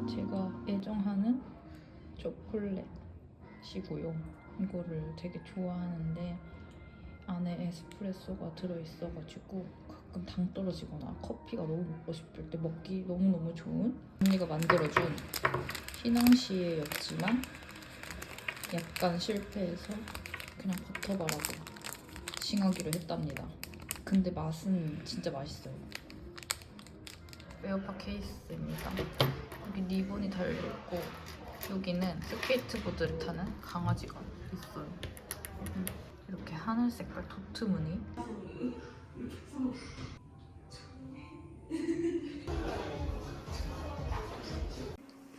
제가 애정하는 초콜릿이고요. 이거를 되게 좋아하는데 안에 에스프레소가 들어있어가지고 가끔 당 떨어지거나 커피가 너무 먹고 싶을 때 먹기 너무너무 좋은 언니가 만들어준 휘낭시에였지만 약간 실패해서 그냥 버터바라고 칭하기로 했답니다. 근데 맛은 진짜 맛있어요. 웨어파 케이스입니다. 여기 리본이 달려있고 여기는 스케이트보드를 타는 강아지가 있어요. 이렇게 하늘 색깔 도트 무늬.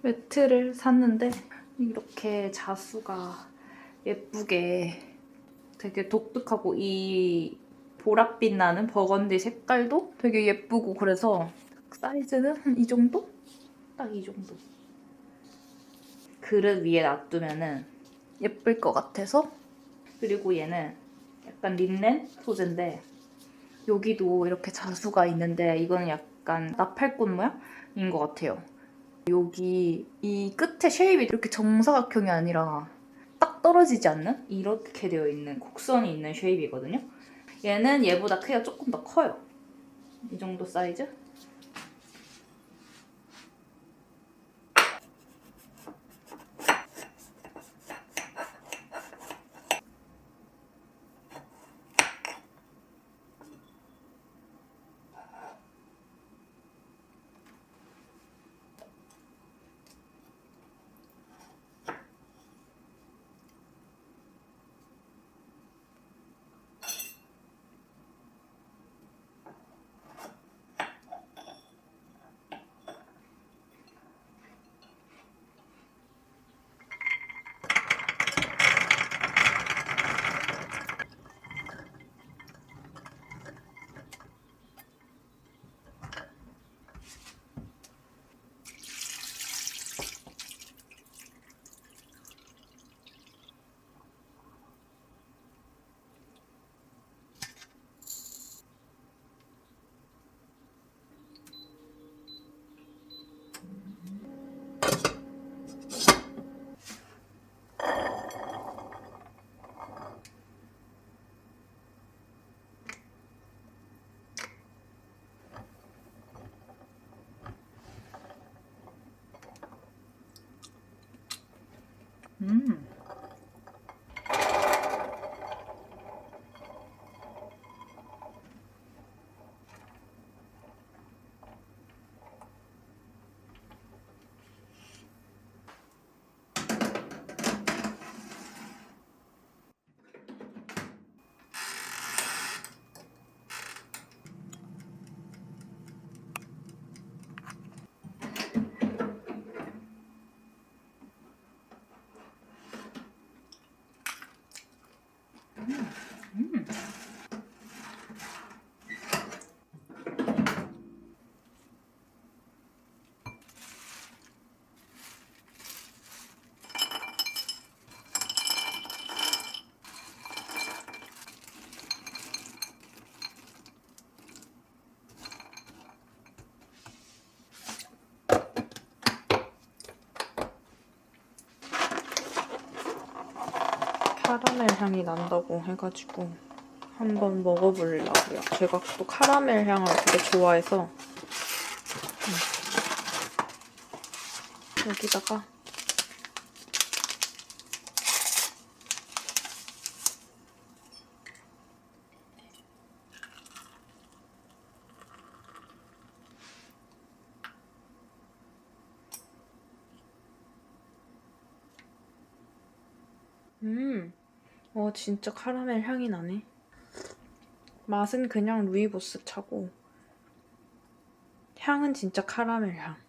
매트를 샀는데 이렇게 자수가 예쁘게 되게 독특하고 이 보랏빛 나는 버건디 색깔도 되게 예쁘고 그래서 사이즈는 한 이 정도? 딱 이 정도. 그릇 위에 놔두면은 예쁠 것 같아서. 그리고 얘는 약간 린넨 소재인데 여기도 이렇게 자수가 있는데 이거는 약간 나팔꽃 모양인 것 같아요. 여기 이 끝에 쉐입이 이렇게 정사각형이 아니라 딱 떨어지지 않는 이렇게 되어 있는 곡선이 있는 쉐입이거든요. 얘는 얘보다 크기가 조금 더 커요. 이 정도 사이즈? 음. 카라멜 향이 난다고 해가지고 한번 먹어보려고요. 제가 또 카라멜 향을 되게 좋아해서 여기다가 진짜 카라멜 향이 나네. 맛은 그냥 루이보스 차고 향은 진짜 카라멜 향.